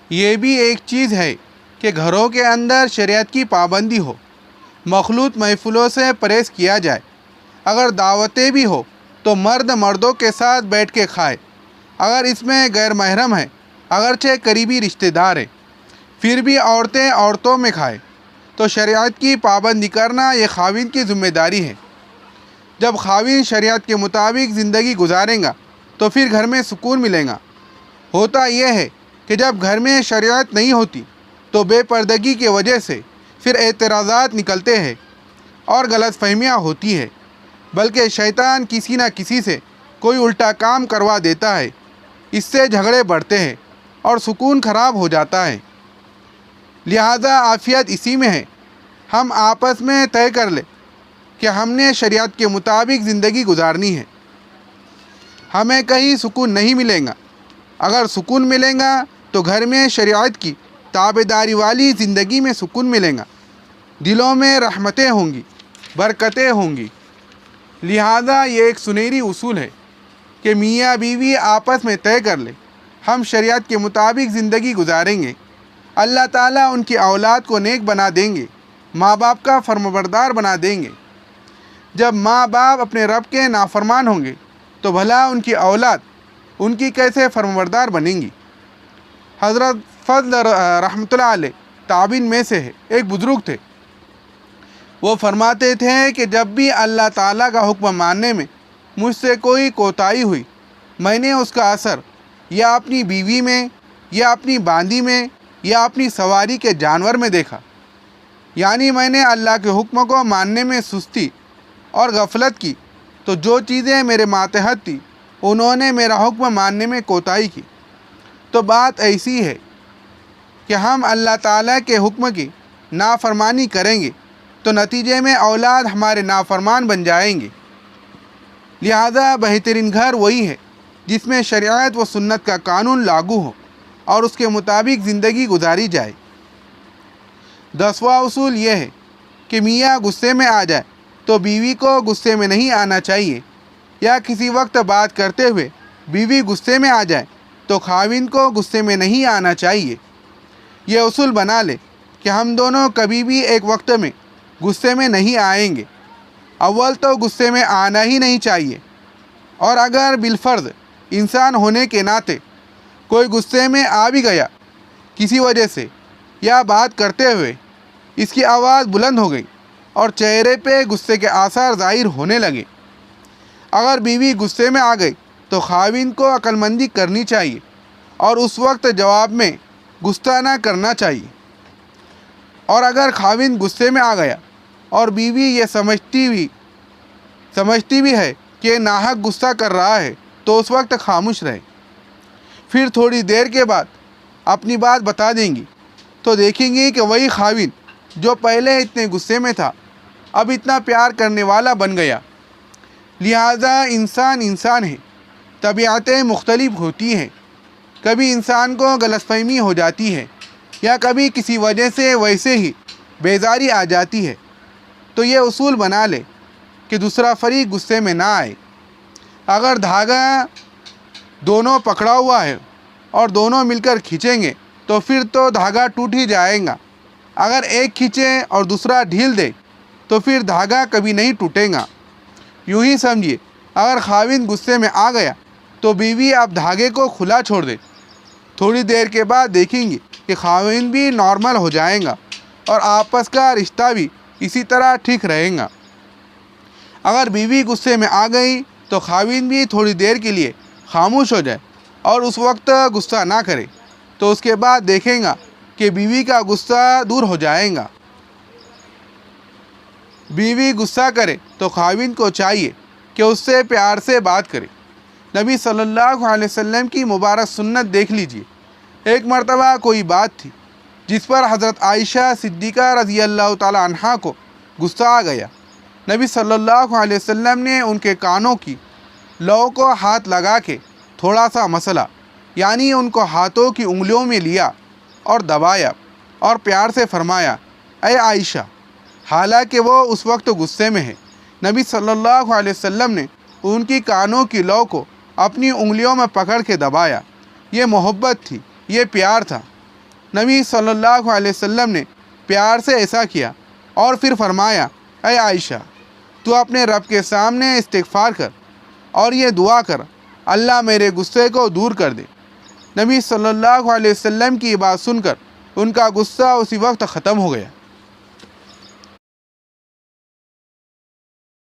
یہ بھی ایک چیز ہے کہ گھروں کے اندر شریعت کی پابندی ہو، مخلوط محفلوں سے پرہیز کیا جائے، اگر دعوتیں بھی ہو تو مرد مردوں کے ساتھ بیٹھ کے کھائے، اگر اس میں غیر محرم ہے اگرچہ قریبی رشتہ دار ہے پھر بھی عورتیں عورتوں میں کھائے، تو شریعت کی پابندی کرنا یہ خاوند کی ذمہ داری ہے۔ جب خاوند شریعت کے مطابق زندگی گزارے گا تو پھر گھر میں سکون ملے گا۔ ہوتا یہ ہے کہ جب گھر میں شریعت نہیں ہوتی تو بے پردگی کی وجہ سے پھر اعتراضات نکلتے ہیں اور غلط فہمیاں ہوتی ہے، بلکہ شیطان کسی نہ کسی سے کوئی الٹا کام کروا دیتا ہے، اس سے جھگڑے بڑھتے ہیں اور سکون خراب ہو جاتا ہے۔ لہذا عافیت اسی میں ہے، ہم آپس میں طے کر لیں کہ ہم نے شریعت کے مطابق زندگی گزارنی ہے، ہمیں کہیں سکون نہیں ملے گا۔ اگر سکون ملے گا تو گھر میں شریعت کی تابعداری والی زندگی میں سکون ملے گا، دلوں میں رحمتیں ہوں گی، برکتیں ہوں گی۔ لہذا یہ ایک سنہری اصول ہے کہ میاں بیوی آپس میں طے کر لیں، ہم شریعت کے مطابق زندگی گزاریں گے، اللہ تعالیٰ ان کی اولاد کو نیک بنا دیں گے، ماں باپ کا فرمانبردار بنا دیں گے۔ جب ماں باپ اپنے رب کے نافرمان ہوں گے تو بھلا ان کی اولاد ان کی کیسے فرمانبردار بنیں گی۔ حضرت فضل رحمۃ اللہ علیہ تابعین میں سے ایک بزرگ تھے، وہ فرماتے تھے کہ جب بھی اللہ تعالیٰ کا حکم ماننے میں مجھ سے کوئی کوتاہی ہوئی، میں نے اس کا اثر یا اپنی بیوی میں یا اپنی باندی میں یا اپنی سواری کے جانور میں دیکھا، یعنی میں نے اللہ کے حکم کو ماننے میں سستی اور غفلت کی تو جو چیزیں میرے ماتحت تھی انہوں نے میرا حکم ماننے میں کوتاہی کی۔ تو بات ایسی ہے کہ ہم اللہ تعالیٰ کے حکم کی نافرمانی کریں گے تو نتیجے میں اولاد ہمارے نافرمان بن جائیں گے۔ لہذا بہترین گھر وہی ہے جس میں شریعت و سنت کا قانون لاگو ہو اور اس کے مطابق زندگی گزاری جائے۔ 10واں اصول یہ ہے کہ میاں غصے میں آ جائے تو بیوی کو غصے میں نہیں آنا چاہیے، یا کسی وقت بات کرتے ہوئے بیوی غصے میں آ جائے تو خاوند کو غصے میں نہیں آنا چاہیے۔ یہ اصول بنا لے کہ ہم دونوں کبھی بھی ایک وقت میں غصے میں نہیں آئیں گے۔ اول تو غصے میں آنا ہی نہیں چاہیے، اور اگر بالفرض انسان ہونے کے ناطے کوئی غصے میں آ بھی گیا کسی وجہ سے، یا بات کرتے ہوئے اس کی آواز بلند ہو گئی اور چہرے پہ غصے کے آثار ظاہر ہونے لگے، اگر بیوی غصے میں آ گئی تو خاوند کو عقل مندی کرنی چاہیے اور اس وقت جواب میں غصہ نہ کرنا چاہیے۔ اور اگر خاوند غصے میں آ گیا اور بیوی یہ سمجھتی بھی ہے کہ ناحق غصہ کر رہا ہے تو اس وقت خاموش رہے، پھر تھوڑی دیر کے بعد اپنی بات بتا دیں گی تو دیکھیں گی کہ وہی خاوند جو پہلے اتنے غصے میں تھا اب اتنا پیار کرنے والا بن گیا۔ لہذا انسان ہے، طبیعتیں مختلف ہوتی ہیں، کبھی انسان کو غلط فہمی ہو جاتی ہے یا کبھی کسی وجہ سے ویسے ہی بیزاری آ جاتی ہے، تو یہ اصول بنا لے کہ دوسرا فریق غصے میں نہ آئے۔ اگر دھاگا دونوں پکڑا ہوا ہے اور دونوں مل کر کھینچیں گے تو پھر تو دھاگا ٹوٹ ہی جائے گا، اگر ایک کھینچے اور دوسرا ڈھیل دے تو پھر دھاگا کبھی نہیں ٹوٹے گا۔ یوں ہی سمجھیے، اگر خاوند غصے میں آ گیا تو بیوی اب دھاگے کو کھلا چھوڑ دے، تھوڑی دیر کے بعد دیکھیں گے کہ خاوند بھی نارمل ہو جائے گا اور آپس کا رشتہ بھی اسی طرح ٹھیک رہے گا۔ اگر بیوی غصے میں آ گئی تو خاوند بھی تھوڑی دیر کے لیے خاموش ہو جائے اور اس وقت غصہ نہ کرے، تو اس کے بعد دیکھیں گا کہ بیوی کا غصہ دور ہو جائے گا۔ بیوی غصہ کرے تو خاوند کو چاہیے کہ اس سے پیار سے بات کرے۔ نبی صلی اللہ علیہ وسلم کی مبارک سنت دیکھ لیجئے۔ ایک مرتبہ کوئی بات تھی جس پر حضرت عائشہ صدیقہ رضی اللہ تعالی عنہا کو غصہ آ گیا۔ نبی صلی اللہ علیہ وسلم نے ان کے کانوں کی لو کو ہاتھ لگا کے تھوڑا سا مسلا، یعنی ان کو ہاتھوں کی انگلیوں میں لیا اور دبایا اور پیار سے فرمایا، اے عائشہ، حالانکہ وہ اس وقت غصے میں ہے۔ نبی صلی اللہ علیہ وسلم نے ان کی کانوں کی لو کو اپنی انگلیوں میں پکڑ کے دبایا۔ یہ محبت تھی، یہ پیار تھا۔ نبی صلی اللہ علیہ وسلم نے پیار سے ایسا کیا اور پھر فرمایا، اے عائشہ، تو اپنے رب کے سامنے استغفار کر اور یہ دعا کر، اللہ میرے غصے کو دور کر دے۔ نبی صلی اللہ علیہ وسلم کی بات سن کر ان کا غصہ اسی وقت ختم ہو گیا۔